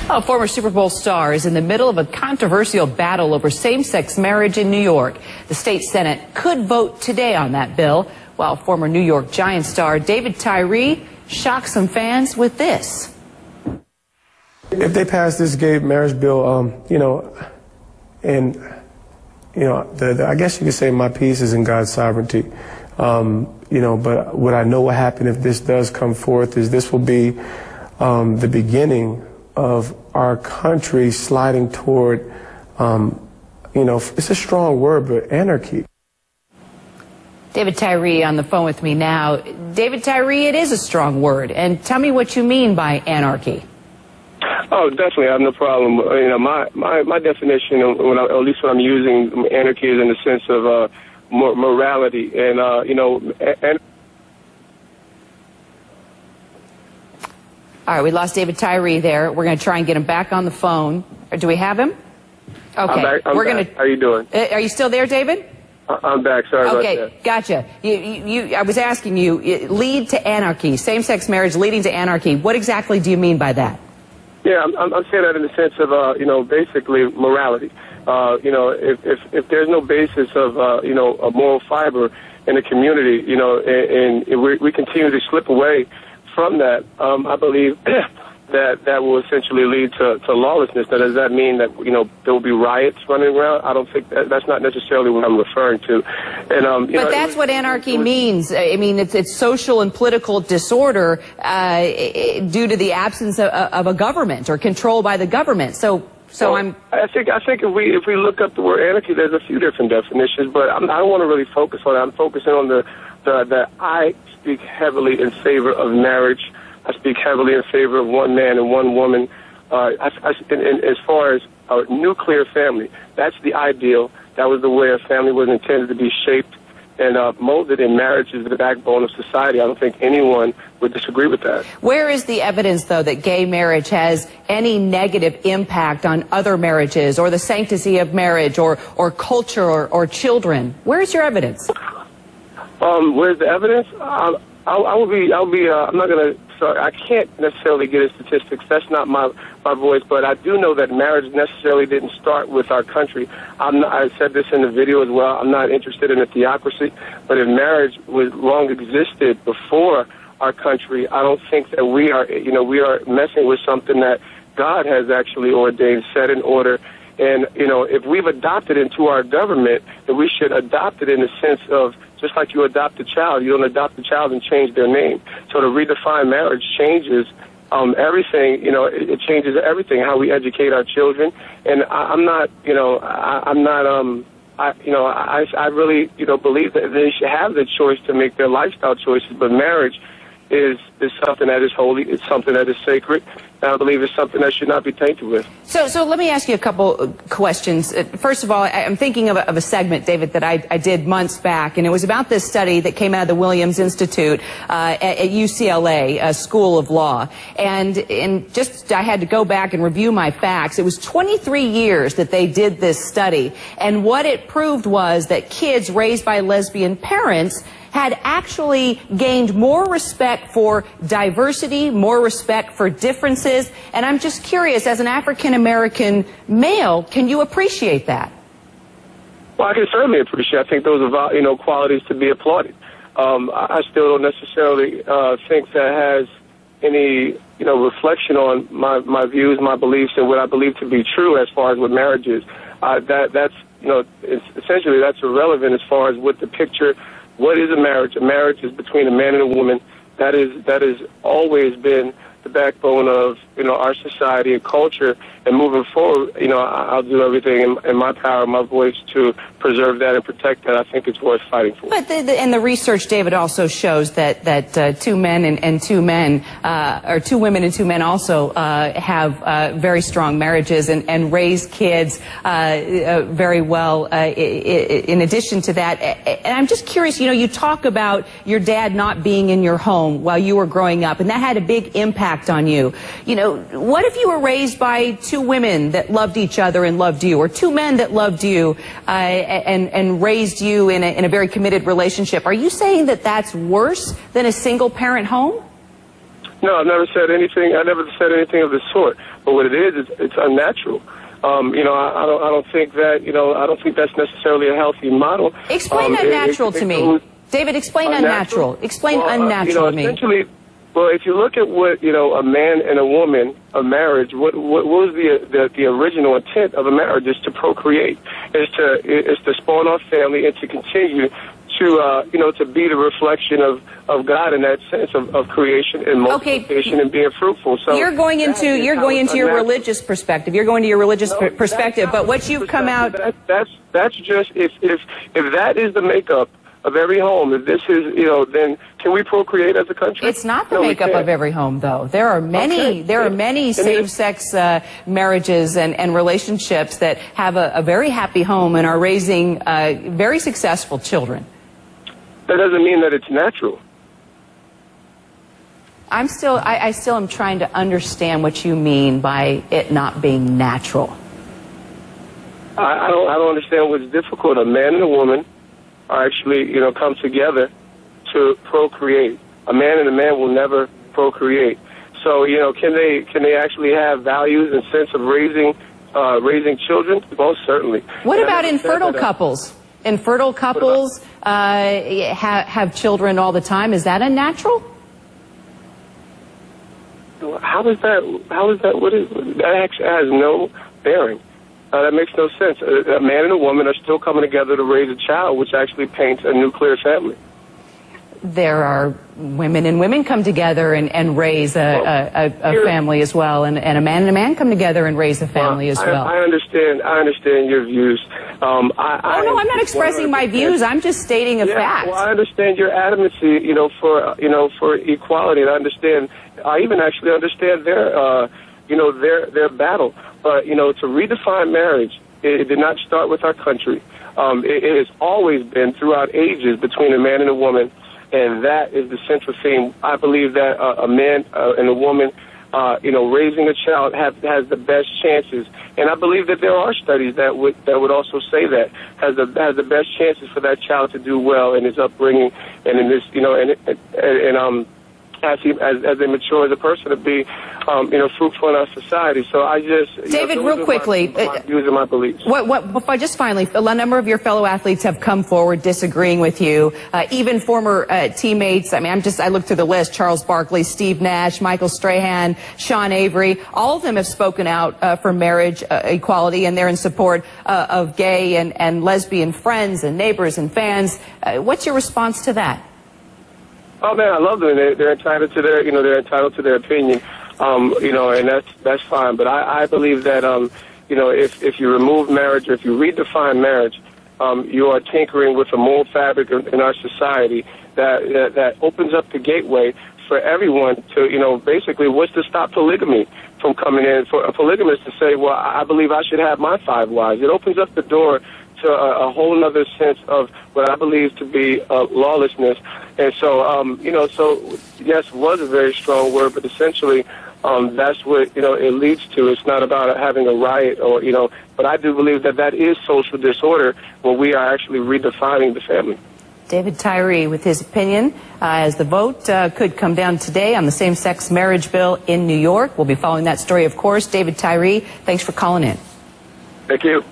A former Super Bowl star is in the middle of a controversial battle over same-sex marriage in New York. The state Senate could vote today on that bill, while former New York Giants star David Tyree shocked some fans with this. If they pass this gay marriage bill, I guess you could say my peace is in God's sovereignty. But what I know will happen if this does come forth is this will be the beginning of our country sliding toward, it's a strong word, but anarchy. David Tyree on the phone with me now. David Tyree, it is a strong word. And tell me what you mean by anarchy. Oh, definitely. I have no problem. My definition, at least when I'm using anarchy, is in the sense of morality. And, All right, we lost David Tyree there. We're going to try and get him back on the phone. Or do we have him? Okay. I'm back. How are you doing? Are you still there, David? I'm back. Sorry about that. Okay, gotcha. I was asking you, lead to anarchy, same-sex marriage leading to anarchy. What exactly do you mean by that? Yeah, I'm saying that in the sense of, basically morality. If there's no basis of, a moral fiber in the community, and we continue to slip away from that, I believe that will essentially lead to lawlessness. Now, does that mean that, there will be riots running around? I don't think that's not necessarily what I'm referring to. And, but that's what anarchy means. I mean, it's social and political disorder due to the absence of a government or control by the government. I think if we look up the word anarchy, there's a few different definitions, but I don't want to really focus on it. I'm focusing on that I speak heavily in favor of marriage. I speak heavily in favor of one man and one woman. As far as a nuclear family, that's the ideal. That was the way a family was intended to be shaped and molded, and marriage is the backbone of society. I don't think anyone would disagree with that. Where is the evidence, though, that gay marriage has any negative impact on other marriages or the sanctity of marriage or culture or children? Where's your evidence? Where's the evidence? I'm not going to, sorry, I can't necessarily get into statistics. That's not my voice, but I do know that marriage necessarily didn't start with our country. I said this in the video as well. I'm not interested in a theocracy, but if marriage was long existed before our country, I don't think that we are messing with something that God has actually ordained, set in order. And, if we've adopted into our government, then we should adopt it in the sense of, just like you adopt a child, you don't adopt a child and change their name. So to redefine marriage changes everything. It changes everything, how we educate our children. And I really, believe that they should have the choice to make their lifestyle choices. But marriage is something that is holy. It's something that is sacred. And I believe it's something that should not be tainted with. So let me ask you a couple questions. First of all, I'm thinking of a segment, David, that I did months back, and it was about this study that came out of the Williams Institute at UCLA School of Law. And I had to go back and review my facts. It was 23 years that they did this study, and what it proved was that kids raised by lesbian parents had actually gained more respect for diversity, more respect for differences. And I'm just curious, as an African-American male, can you appreciate that? Well, I can certainly appreciate it. I think those are, qualities to be applauded. I still don't necessarily think that has any, reflection on my views, my beliefs, and what I believe to be true as far as what marriage is. That's essentially that's irrelevant as far as what the picture. What is a marriage? A marriage is between a man and a woman. That has always been the backbone of our society and culture. And moving forward, I'll do everything in my power, my voice, to preserve that and protect that. I think it's worth fighting for. But the research, David, also shows that two men and two men, or two women and two men, also have very strong marriages and raise kids very well. In addition to that, and I'm just curious. You talk about your dad not being in your home while you were growing up, and that had a big impact on you. What if you were raised by two women that loved each other and loved you, or two men that loved you and raised you in a very committed relationship? Are you saying that that's worse than a single-parent home? No, I've never said anything. I never said anything of the sort. But what it is, it's unnatural. You know, I don't think that. You know, I don't think that's necessarily a healthy model. Explain unnatural to me, David. Explain unnatural. Explain unnatural to me. Essentially, well, if you look at what, you know, a man and a woman, a marriage, what was the original intent of a marriage is to procreate, is to spawn off family and to continue to, you know, to be the reflection of God in that sense of creation and multiplication and being fruitful. So you're going into your religious perspective. You're going to your religious perspective, but what you've come out. That's just if that is the makeup of every home, if this is, you know, then can we procreate as a country? It's not the makeup of every home, though. There are many same-sex marriages and relationships that have a very happy home and are raising very successful children. That doesn't mean that it's natural. I still am trying to understand what you mean by it not being natural. I don't understand what's difficult. A man and a woman are actually, you know, come together to procreate. A man and a man will never procreate. So, you know, can they actually have values and sense of raising children? Most certainly. What about infertile couples? Infertile couples have children all the time. Is that unnatural? How is that? That actually has no bearing. That makes no sense. A man and a woman are still coming together to raise a child, which actually paints a nuclear family. There are women and women come together and raise a family as well, and a man come together and raise a family as well. I understand your views. No, I'm not expressing my views. I'm just stating a fact. Well, I understand your adamancy, you know, for equality, and I even actually understand their battle. But, you know, to redefine marriage, it did not start with our country. It has always been throughout ages between a man and a woman, and that is the central theme. I believe that a man and a woman, you know, raising a child has the best chances. And I believe that there are studies that would also say that has the best chances for that child to do well in his upbringing and in this, you know, as they mature as a person, to be, you know, fruitful in our society. So I just, David, real quickly, my views and my beliefs. Just finally, a number of your fellow athletes have come forward disagreeing with you. Even former teammates. I mean, I looked through the list: Charles Barkley, Steve Nash, Michael Strahan, Sean Avery. All of them have spoken out for marriage equality, and they're in support of gay and lesbian friends and neighbors and fans. What's your response to that? Oh man, I love them. They're entitled to their opinion, you know, and that's fine. But I believe that, you know, if you remove marriage or if you redefine marriage, you are tinkering with the moral fabric in our society that opens up the gateway for everyone to, you know, basically what's to stop polygamy from coming in, for a polygamist to say, well, I believe I should have my 5 wives. It opens up the door to a whole other sense of what I believe to be lawlessness. And so, you know, so yes, was a very strong word, but essentially that's what, you know, it leads to. It's not about having a riot or, you know, but I do believe that is social disorder when we are actually redefining the family. David Tyree with his opinion as the vote could come down today on the same-sex marriage bill in New York. We'll be following that story, of course. David Tyree, thanks for calling in. Thank you.